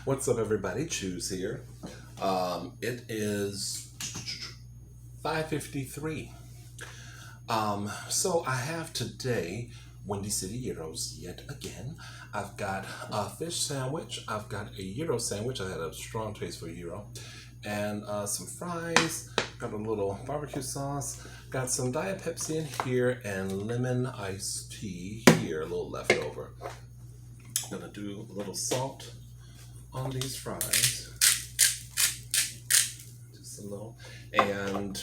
What's up, everybody? Choose here. It is 5:53. So I have today Windy City Gyros yet again. I've got a fish sandwich. I've got a gyro sandwich. I had a strong taste for gyro, and some fries. Got a little barbecue sauce. Got some Diet Pepsi in here and lemon iced tea here, a little leftover. Gonna do a little salt on these fries, just a little, and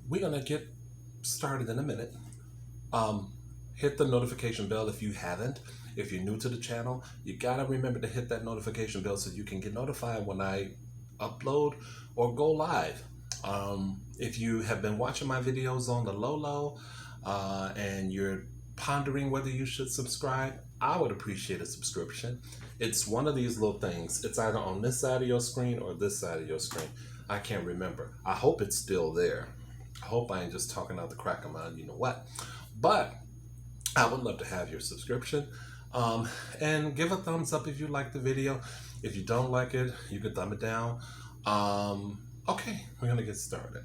we're gonna get started in a minute. Hit the notification bell if you haven't. If you're new to the channel, you gotta remember to hit that notification bell so you can get notified when I upload or go live. If you have been watching my videos on the low, and you're pondering whether you should subscribe, I would appreciate a subscription. It's one of these little things. It's either on this side of your screen or this side of your screen. I can't remember. I hope it's still there. I hope I ain't just talking out the crack of my you know what. But I would love to have your subscription. And give a thumbs up if you like the video. If you don't like it, you can thumb it down. Okay, we're gonna get started.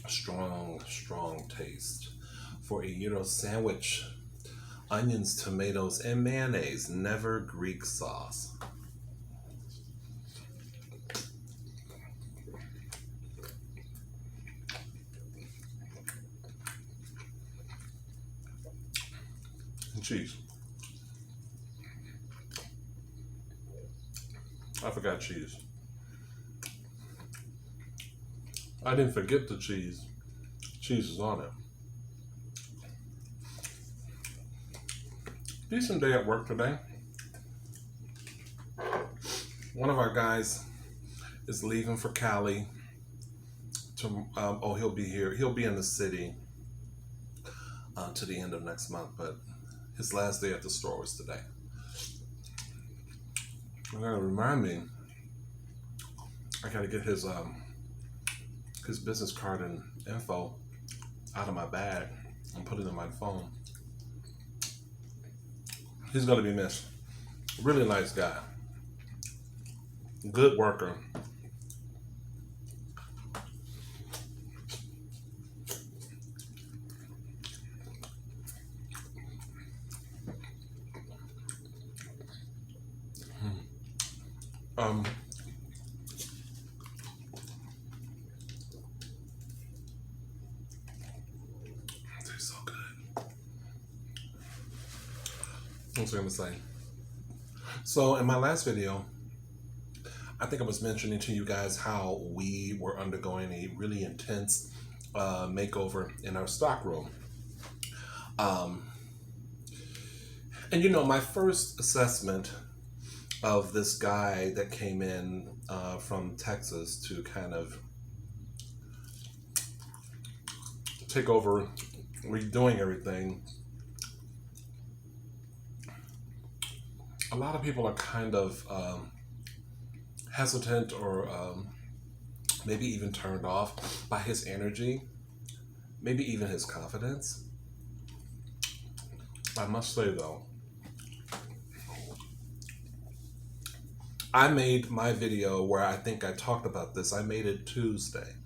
Strong taste for a gyro sandwich. Onions, tomatoes, and mayonnaise, never Greek sauce. And cheese. I forgot cheese. I didn't forget the cheese. Cheese is on it. Decent day at work today. One of our guys is leaving for Cali. He'll be here. He'll be in the city to the end of next month, but his last day at the store was today. I'm gonna remind me. I gotta get his business card and info out of my bag and put it in my phone. He's gonna be missed. Really nice guy. Good worker. Tastes so good. What was I gonna say? So in my last video, I think I was mentioning to you guys how we were undergoing a really intense makeover in our stockroom. And you know, my first assessment of this guy that came in from Texas to kind of take over redoing everything. A lot of people are kind of hesitant or maybe even turned off by his energy, maybe even his confidence. I must say though, I made my video where I think I talked about this. I made it Tuesday.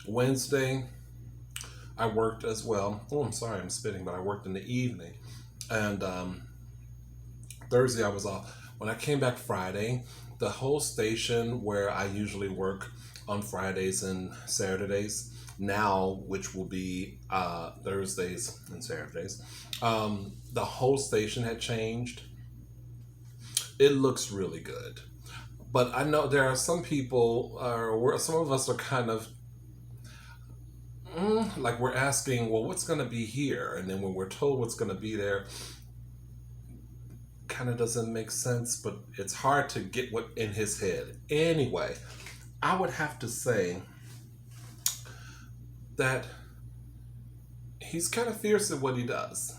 Wednesday, I worked as well. Oh, I'm sorry, I'm spitting, but I worked in the evening. And Thursday, I was off. When I came back Friday, the whole station where I usually work on Fridays and Saturdays, now, which will be Thursdays and Saturdays, the whole station had changed. It looks really good. But I know there are some people, or some of us are kind of, like we're asking, well, what's going to be here? And then when we're told what's going to be there, kind of doesn't make sense, but it's hard to get what in his head. Anyway, I would have to say that he's kind of fierce at what he does.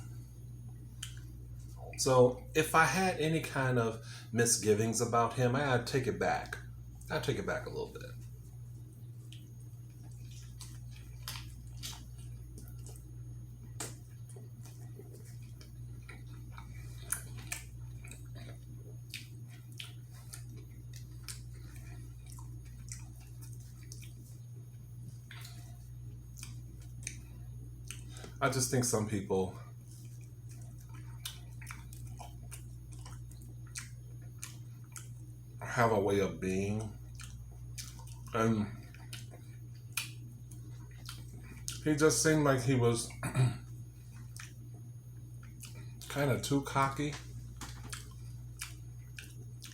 So if I had any kind of misgivings about him, I'd take it back. I'd take it back a little bit. I just think some people have a way of being, and he just seemed like he was kind of too cocky,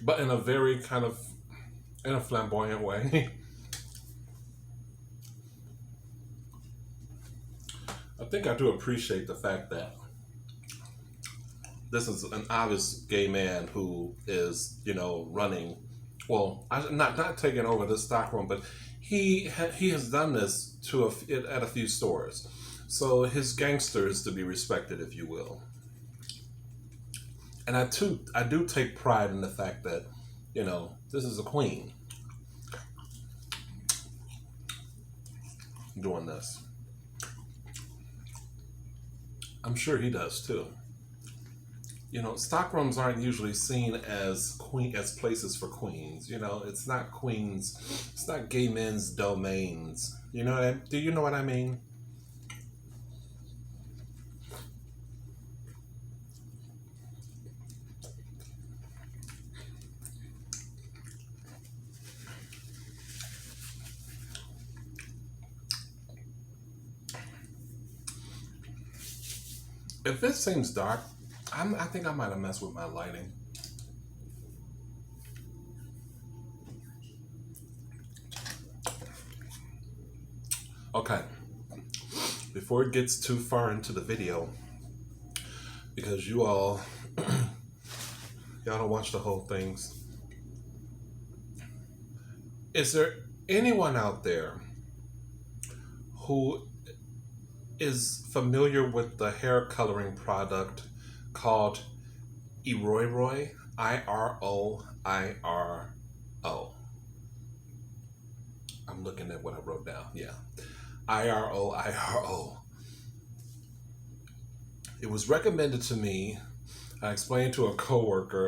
but in a very kind of in a flamboyant way. I think I do appreciate the fact that this is an obvious gay man who is, running. Well, not taking over this stockroom, but he has done this at a few stores. So his gangster is to be respected, if you will. And I do take pride in the fact that, this is a queen doing this. I'm sure he does too. Stockrooms aren't usually seen as places for queens. It's not queens. It's not gay men's domains. Do you know what I mean? If it seems dark, I think I might have messed with my lighting. Okay, before it gets too far into the video, because y'all don't watch the whole things. Is there anyone out there who is familiar with the hair coloring product called Iroiro? Iroiro. I'm looking at what I wrote down. Yeah. Iroiro. It was recommended to me. I explained to a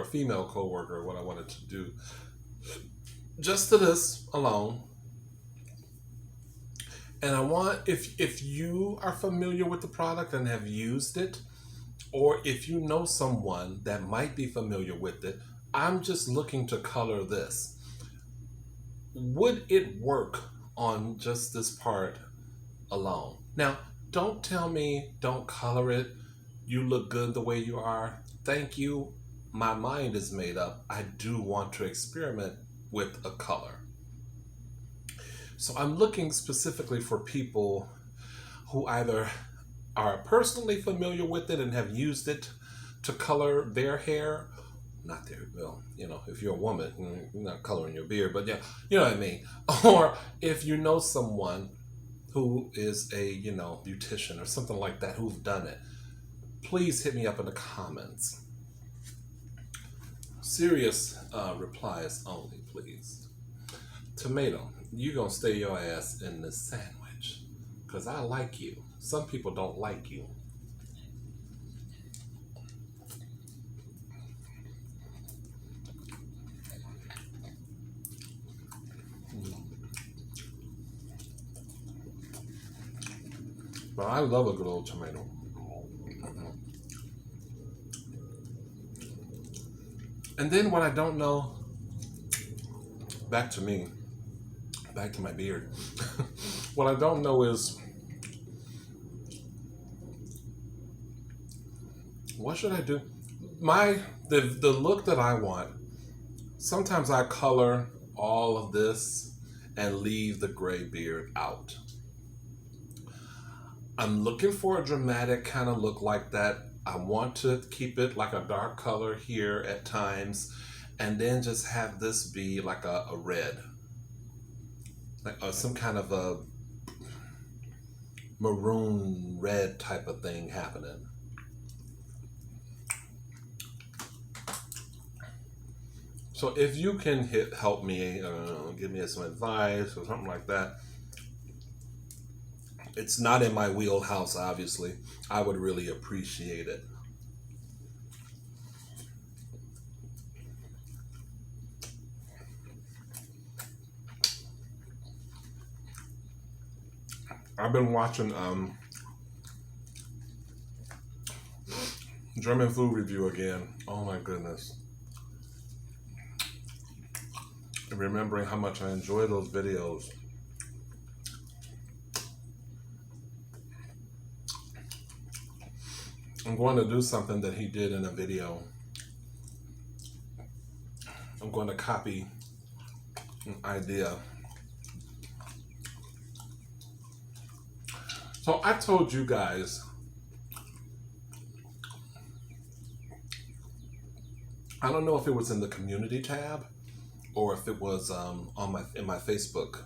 female coworker, what I wanted to do. Just to this alone. And I want, if you are familiar with the product and have used it, or if you know someone that might be familiar with it, I'm just looking to color this. Would it work on just this part alone? Now, don't tell me don't color it. You look good the way you are. Thank you. My mind is made up. I do want to experiment with a color. So I'm looking specifically for people who either are personally familiar with it and have used it to color their hair. Not their, well, if you're a woman, you're not coloring your beard, but yeah, you know what I mean. Or if you know someone who is a, beautician or something like that who've done it, please hit me up in the comments. Serious replies only, please. Tomato, you gonna stay your ass in this sandwich, because I like you. Some people don't like you. But I love a good old tomato. And then what I don't know, back to me, back to my beard. What I don't know is, what should I do? The look that I want, sometimes I color all of this and leave the gray beard out. I'm looking for a dramatic kind of look like that. I want to keep it like a dark color here at times, and then just have this be like a red, like some kind of a maroon red type of thing happening. So if you can help me, give me some advice or something like that. It's not in my wheelhouse, obviously. I would really appreciate it. I've been watching German food review again. Oh my goodness. Remembering how much I enjoy those videos. I'm going to do something that he did in a video. I'm going to copy an idea. So I told you guys, I don't know if it was in the community tab or if it was in my Facebook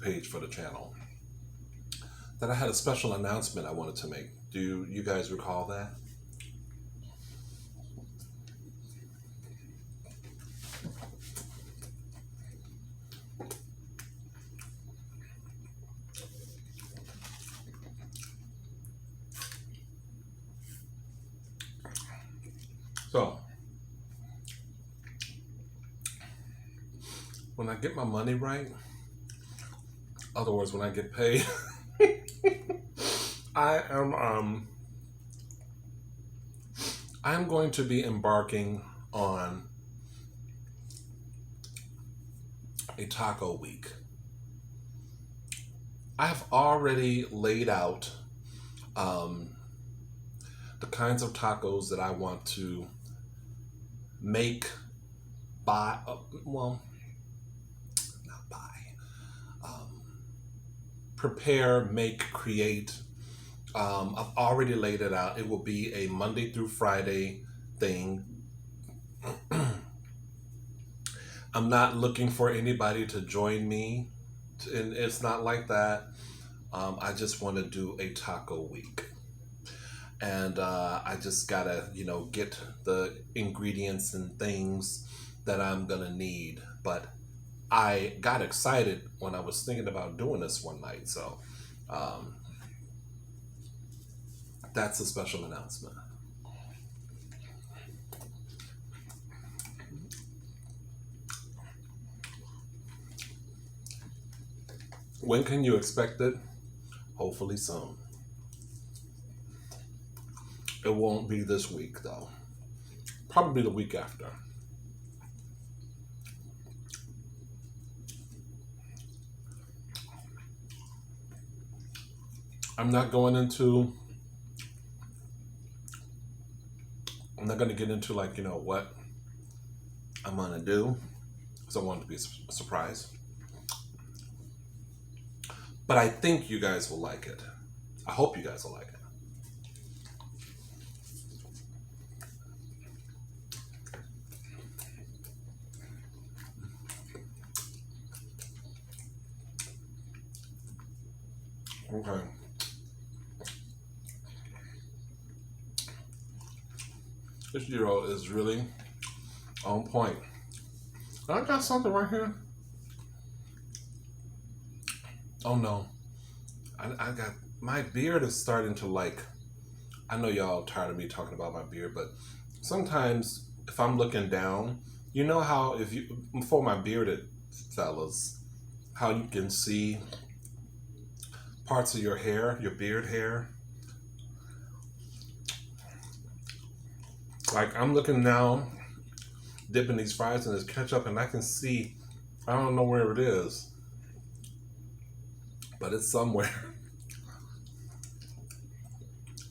page for the channel, that I had a special announcement I wanted to make. Do you guys recall that? So, when I get my money right, in other words, when I get paid, I am going to be embarking on a taco week. I have already laid out the kinds of tacos that I want to make, buy, well, not buy, prepare, make, create. I've already laid it out. It will be a Monday through Friday thing. I'm not looking for anybody to join me, and it's not like that. I just want to do a taco week. And I just gotta, get the ingredients and things that I'm gonna need. But I got excited when I was thinking about doing this one night. So that's a special announcement. When can you expect it? Hopefully soon. It won't be this week, though. Probably the week after. I'm not going to get into what I'm going to do, because I want it to be a surprise. But I think you guys will like it. I hope you guys will like it. Okay. This gyro is really on point. I got something right here. Oh no. I got, my beard is starting to I know y'all tired of me talking about my beard, but sometimes if I'm looking down, you know how for my bearded fellas, how you can see parts of your hair, your beard hair. Like I'm looking now, dipping these fries in this ketchup, and I can see, I don't know where it is, but it's somewhere.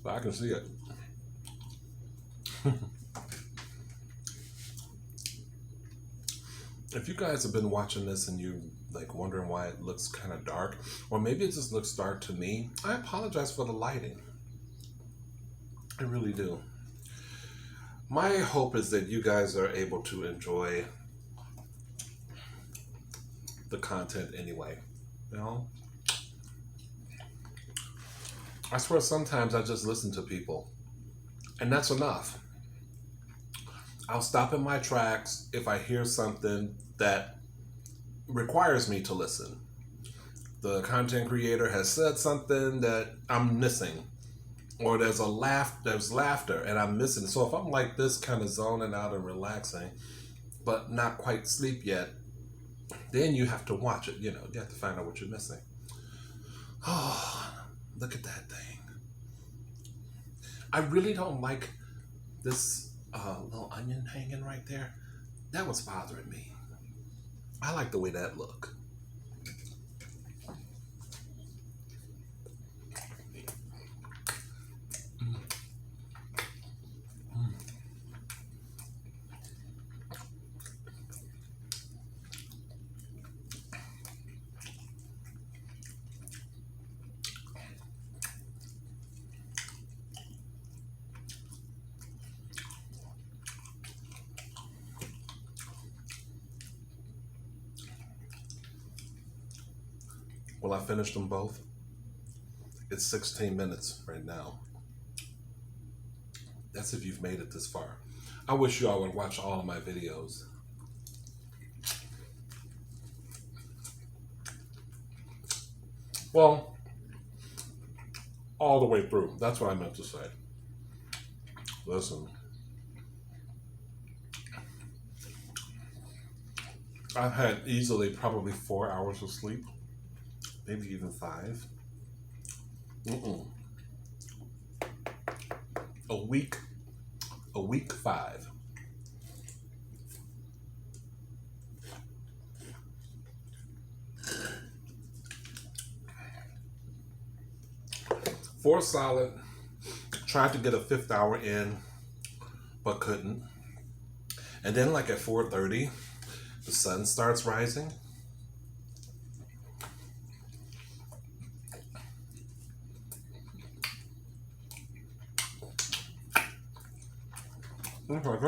But I can see it. If you guys have been watching this and you wondering why it looks kind of dark, or maybe it just looks dark to me, I apologize for the lighting. I really do. My hope is that you guys are able to enjoy the content anyway. I swear sometimes I just listen to people, and that's enough. I'll stop in my tracks if I hear something that requires me to listen. The content creator has said something that I'm missing, or there's laughter and I'm missing. So if I'm like this, kind of zoning out and relaxing, but not quite sleep yet, then you have to watch it. You have to find out what you're missing. Oh, look at that thing. I really don't like this little onion hanging right there. That was bothering me. I like the way that look. Well, I finished them both. It's 16 minutes right now. That's if you've made it this far. I wish you all would watch all of my videos. Well, all the way through. That's what I meant to say. Listen, I've had easily probably 4 hours of sleep, maybe even 5. Mm-mm. A week 5. Four solid. Tried to get a 5th hour in, but couldn't. And then, like at 4:30, the sun starts rising. I'm like,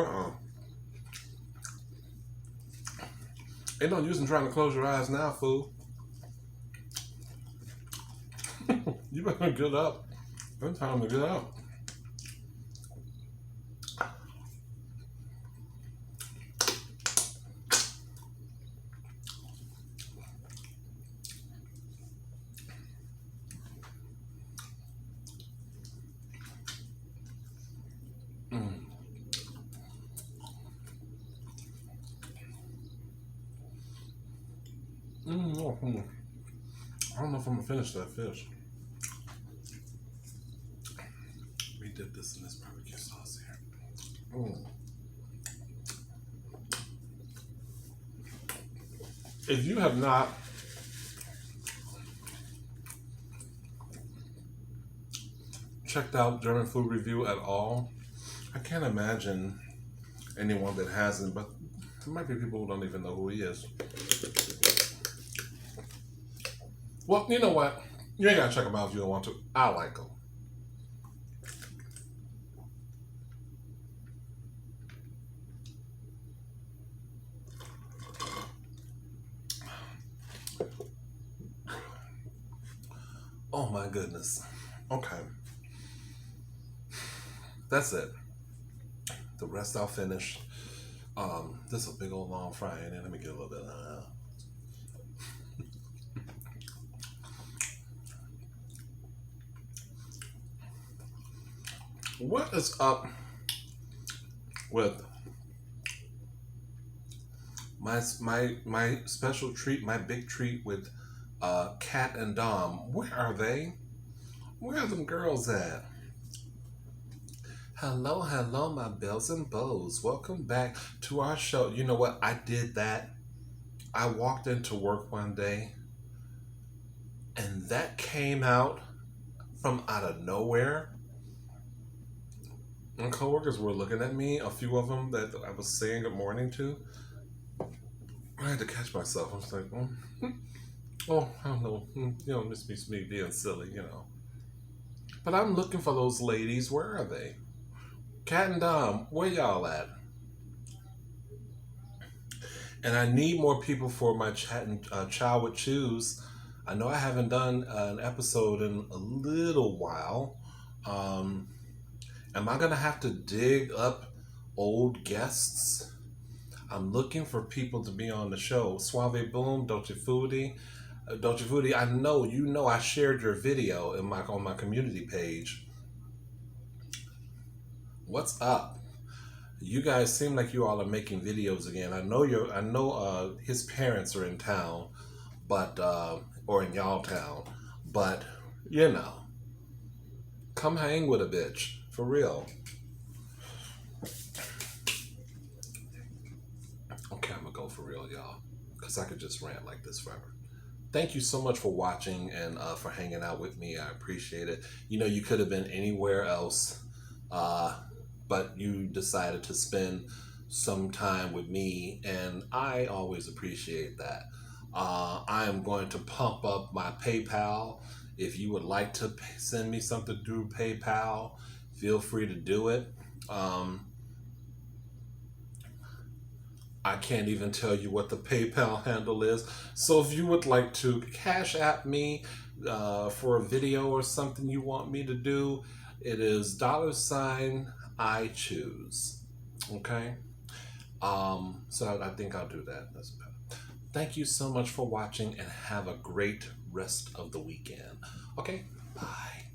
ain't no use in trying to close your eyes now, fool. You better get up. It's time to get up. I don't know if I'm gonna finish that fish. We did this in this barbecue sauce here. If you have not checked out German Food Review at all, I can't imagine anyone that hasn't, but there might be people who don't even know who he is. Well, you know what? You ain't gotta check him out if you don't want to. I like him. Oh my goodness. Okay. That's it. The rest I'll finish. This is a big old long fry in it. Let me get a little bit of that. What is up with my special treat, my big treat with Kat and Dom? Where are they? Where are them girls at? Hello, hello, my bells and bows. Welcome back to our show. You know what? I did that. I walked into work one day and that came out from out of nowhere. And coworkers were looking at me, a few of them that I was saying good morning to. I had to catch myself. I was like, oh, I don't know. You know, this means me being silly, you know. But I'm looking for those ladies. Where are they? Kat and Dom, where y'all at? And I need more people for my chat and Chow with Choose. I know I haven't done an episode in a little while. Am I going to have to dig up old guests? I'm looking for people to be on the show. Suave Boom, Dolce Foodie. Dolce Foodie, I know I shared your video on my community page. What's up? You guys seem like you all are making videos again. I know his parents are in town, but or in y'all town, but you know, come hang with a bitch. For real. Okay, I'm gonna go for real, y'all, because I could just rant like this forever. Thank you so much for watching and for hanging out with me. I appreciate it. You know, you could have been anywhere else, uh, but you decided to spend some time with me, and I always appreciate that. I am going to pump up my PayPal. If you would like to send me something through PayPal, feel free to do it. Um, I can't even tell you what the PayPal handle is. So if you would like to cash at me for a video or something you want me to do, it is $ I choose. Okay. So I think I'll do that. That's better. Thank you so much for watching and have a great rest of the weekend. Okay. Bye.